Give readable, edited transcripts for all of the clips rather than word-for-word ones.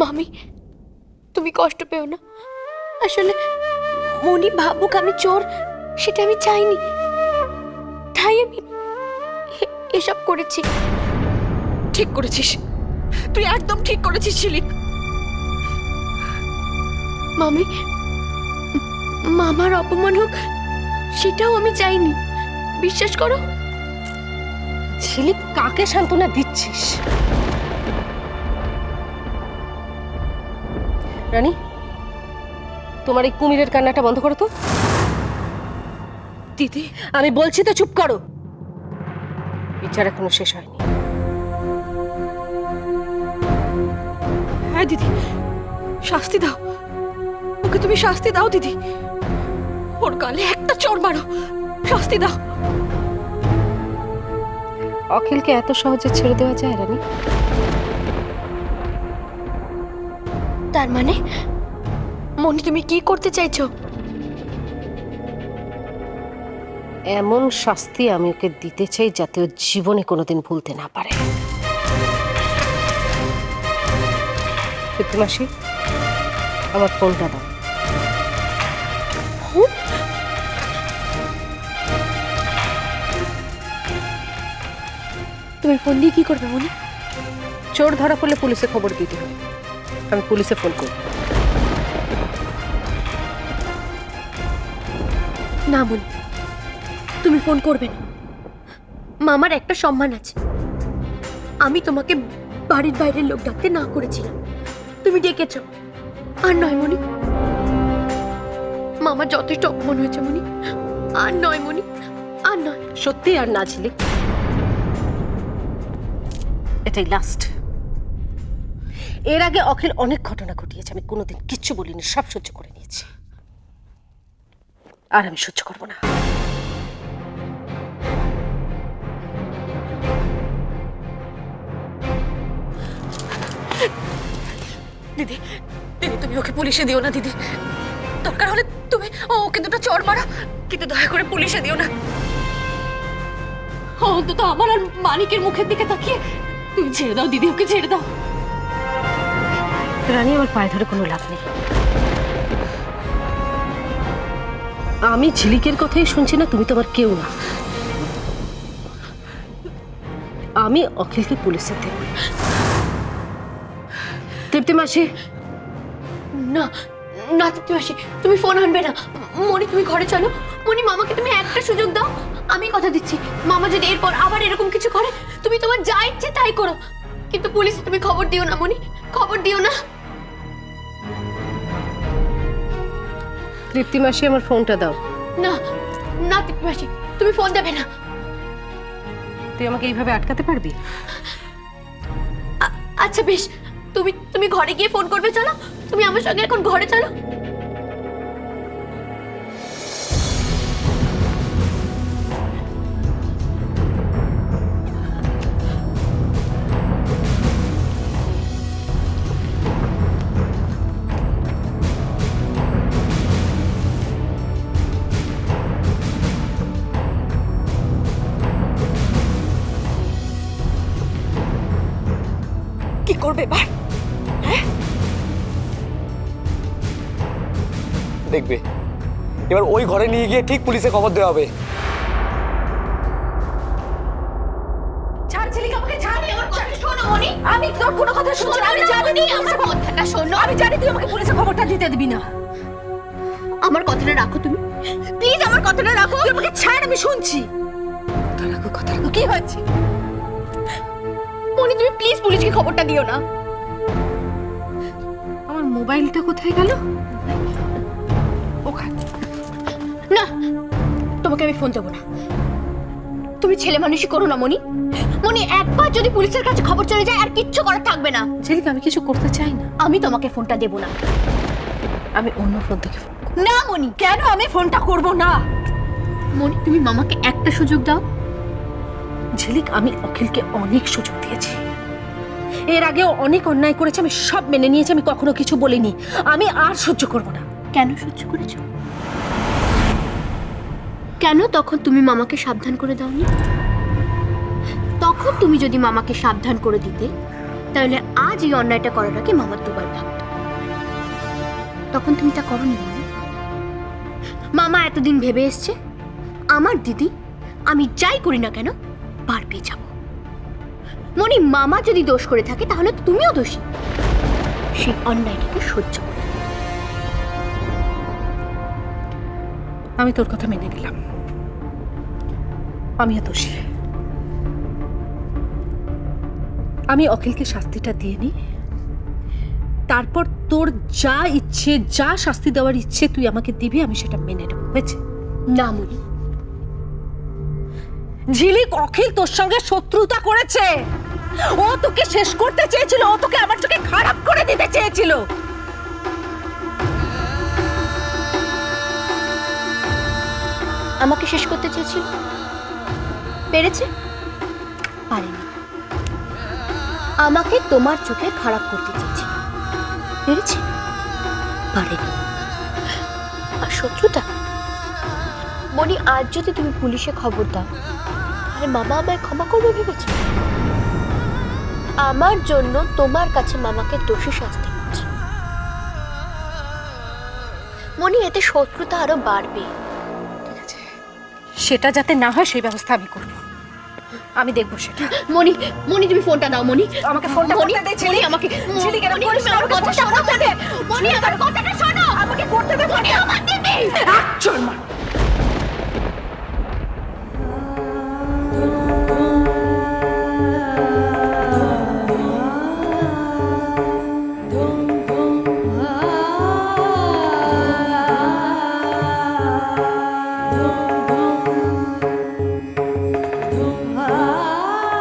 মামি, তুমি কষ্ট পেও না। আসলে মনি ভাবুক আমি চোর, সেটা আমি চাইনি, তাই আমি এসব করেছি। ঠিক করেছিস, তুই একদম ঠিক করেছিস ঝিলিক। মামি, মামার অপমান হোক সেটাও আমি চাইনি, বিশ্বাস করো। ঝিলিক, কাকে সান্ত্বনা দিচ্ছিস? রানী, তোমার এই কুমিরের কান্নাটা বন্ধ করো তো। দিদি, আমি বলছি তো চুপ করো। বিচার এখনো শেষ হয়নি। হ্যাঁ দিদি, শাস্তি দাও ওকে, তুমি শাস্তি দাও দিদি, ওর গালে একটা চড় মারো, শাস্তি দাও। অখিলকে এত সহজে ছেড়ে দেওয়া যায় রানী? তার মানে মনি তুমি কি করতে চাইছো? এমন শাস্তি আমি ওকে দিতে চাই যাতে ও জীবনে কোনোদিন ভুলতে না পারে। মাসি, আমার ফোনটা দাও। তুমি ফোন দিয়ে কি করবে মনি? চোর ধরা পড়লে পুলিশে খবর দিতে হবে, আমি পুলিশে ফোন করব। না মনি, তুমি ফোন করবে না। মামার একটা সম্মান আছে। আমি তোমাকে বাড়ির বাইরের লোক ডাকতে না করেছিলাম, তুমি ডেকেছো। আর নয় মনি, মামার যথেষ্ট অপমান হয়েছে মনি, আর নয় মনি, আর নয়। সত্যি আর না ঝিলিক, এটাই লাস্ট। এর আগে অখিল অনেক ঘটনা ঘটিয়েছে, আমি কোনোদিন কিচ্ছু বলিনি, সব সহ্য করে নিয়েছি। আর আমি সহ্য করব না। দিদি, দিদি তুমি ওকে পুলিশে দিও না দিদি, দরকার হলে তুমি ওকে দুটো চড় মারো, কিন্তু দয়া করে পুলিশে দিও না। অন্তত আমার আর মানিকের মুখের দিকে তাকিয়ে তুমি ছেড়ে দাও দিদি, ওকে ছেড়ে দাও। রানী, আমার পায়ে ধরে কোনো লাভ নেই। আমি ঝিলিকের কথাই শুনছি না, তুমি তো আমার কেউ না। আমি অখিলকে পুলিশে দেব। তৃপ্তি মাসি, না না তৃপ্তি মাসি, তুমি ফোন আনবে না। মনি তুমি ঘরে চলো। মনি, মামাকে তুমি একটা সুযোগ দাও। আমি কথা দিচ্ছি, মামা যদি এরপর আবার এরকম কিছু করে, তুমি তোমার যা ইচ্ছে তাই করো, কিন্তু পুলিশে তুমি খবর দিও না মনি, খবর দিও না। তৃপ্তি মাসি, আমার ফোনটা দাও। না না তৃপ্তি মাসি, তুমি ফোন দেবে না। তুই আমাকে এইভাবে আটকাতে পারবি? আচ্ছা বেশ, তুমি তুমি ঘরে গিয়ে ফোন করবে। চলো, তুমি আমার সঙ্গে এখন ঘরে চলো। কি করবে এবার? দেখবে, এবার ওই ঘরে নিয়ে গিয়ে ঠিক পুলিশে খবর দেওয়া হবে। ছাড় ঝিলিক, আমাকে ছাড়। আমার কথা শোনো মনি, আমি তোর কোনো কথা শুনছি না, আমি জানি আমার কথাটা শোনো। আমি জানি তুই আমাকে পুলিশে খবরটা দিতে দিবি না। আমার কথাটা রাখো তুমি, প্লিজ আমার কথাটা রাখো। তুই আমাকে ছাড়, আমি শুনছি। কথা রাখো, কথা রাখো। কি হয়েছে? মনি তুমি প্লিজ পুলিশকে খবরটা দিও না। আমার মোবাইলটা কোথায় গেল? না, তোমাকে আমি ফোন দেবো না। তুমি ছেলে মানুষই করো না মনি। মনি, একবার যদি পুলিশের কাছে খবর চলে যায় আর কিচ্ছু করার থাকবে না। ঝিলিক, আমি কিছু করতে চাই না। আমি তোমাকে ফোনটা দেবো না। আমি অন্য ফোন থেকে ফোন করব। না মনি, কেন আমি ফোনটা করব না? মনি তুমি মামাকে একটা সুযোগ দাও। ঝিলিক, আমি অখিলকে অনেক সুযোগ দিয়েছি, এর আগেও অনেক অন্যায় করেছে, আমি সব মেনে নিয়েছি, আমি কখনো কিছু বলিনি। আমি আর সহ্য করব না। কেন সহ্য করেছো? কেন তখন তুমি মামাকে সাবধান করে দাওনি? তখন তুমি যদি মামাকে সাবধান করে দিতে, তাহলে আজ এই অন্যায়টা করার আগে মামা দুবার ভাবতো। তখন তুমি তা করনি মনি। মামা এতদিন ভেবে এসছে আমার দিদি আমি যাই করি না কেন পার পেয়ে যাব। মনি, মামা যদি দোষ করে থাকে তাহলে তো তুমিও দোষী। সেই অন্যায়টাকে সহ্য করে। আমি তোর কথা মেনে নিলাম, আমিও দোষী। আমি অখিলকে শাস্তিটা দিয়ে নি, তারপর তোর যা ইচ্ছে, যা শাস্তি দেওয়ার ইচ্ছে তুই আমাকে দিবি, আমি সেটা মেনে নেব। হয়েছে? না মনি, ঝিলিক, অখিল তোর সঙ্গে শত্রুতা করেছে। ও তোকে শেষ করতে চেয়েছিল, ও তোকে আমার চোখে খারাপ করে দিতে চেয়েছিল। আমাকে শেষ করতে চেয়েছিল, পেরেছে? পারেনি। আমাকে তোমার চোখে খারাপ করতে চেয়েছিল, পেরেছে? পারেনি। আর শত্রুতা মনি, আজ যদি তুমি পুলিশে খবর দাও তাহলে মামা আমায় ক্ষমা করবে ভেবেছো? আমার জন্য তোমার কাছে মামাকে দোষী শাস্তি হচ্ছে মনি, এতে শত্রুতা আরো বাড়বে। সেটা যাতে না হয় সেই ব্যবস্থা আমি করব। আমি দেখবো সেটা। মনি, মনি তুমি ফোনটা দাও মনি। আমাকে ফোনটা মনি, করতে দে ঝিলিক। মনি, আমাকে ঝিলিক, এরকম মনি, করিস না, আমার আমাকে কথাটা ফোনটা করতে দে। মনি, আমার কথাটা শোনো। আমাকে করতে দে। মনি, আমার দিদি। চল মা।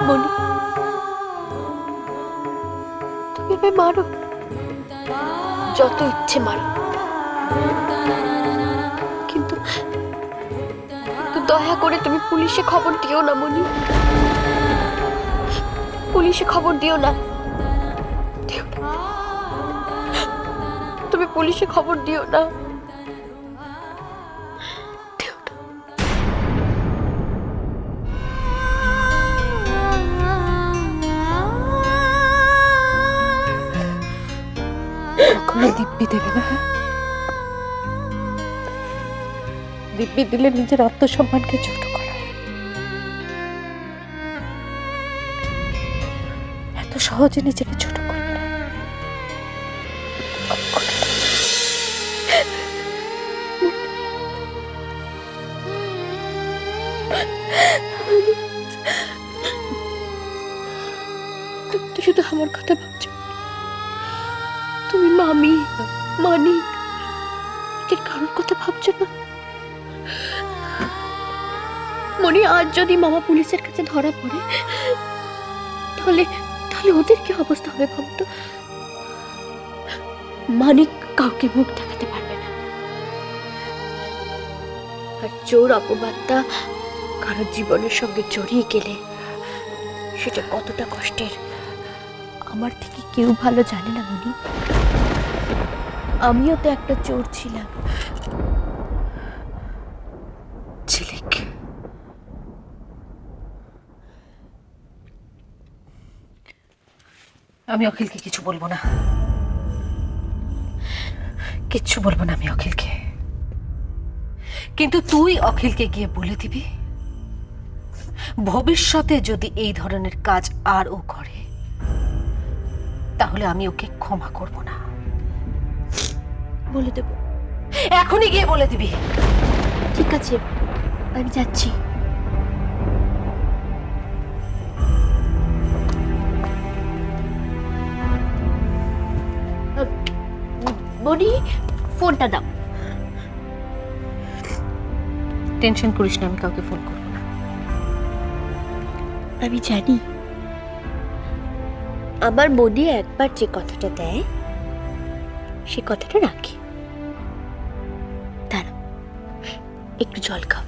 মনি, তুমি আমায় মারো, যত ইচ্ছে মারো, কিন্তু দয়া করে তুমি পুলিশে খবর দিও না মনি। পুলিশে খবর দিও না, দিও না। তুমি পুলিশে খবর দিও না, দিও না। কখনো দিব্যি দেবে না, হ্যাঁ? দিব্যি দিলে নিজের আত্মসম্মানকে ছোট করা। এত সহজে নিজেকে ছোট করবে না। তুমি তো শুধু আমার কথা ভাবছো, তুমি মামি, মানিক, এদের কারোর কথা ভাবছো না। মনি, আজ যদি মামা পুলিশের কাছে ধরা পড়ে তাহলে তাহলে ওদের কি অবস্থা হবে ভাবতো। মানিক কাউকে মুখ দেখাতে পারবে না, আর চোর অপবাদটা কারো জীবনের সঙ্গে জড়িয়ে গেলে সেটা কতটা কষ্টের আমার থেকে কেউ ভালো জানে না মনি। আমিও তো একটা চোর ছিলাম। ঝিলিক, আমি অখিলকে কিছু বলবো না, কিচ্ছু বলবো না আমি অখিলকে। কিন্তু তুই অখিলকে গিয়ে বলে দিবি ভবিষ্যতে যদি এই ধরনের কাজ আর ও করে তাহলে আমি ওকে ক্ষমা করব না। বলে দেবো। এখনই গিয়ে বলে দিবি। ঠিক আছে, আমি যাচ্ছি। মনি, ফোনটা দাও। টেনশন করিস না, আমি কাউকে ফোন করবো না। আমি জানি আমার মনে একবার যে কথাটা দেয় সে কথাটা রাখি। দাঁড়াও, একটু জল খাও।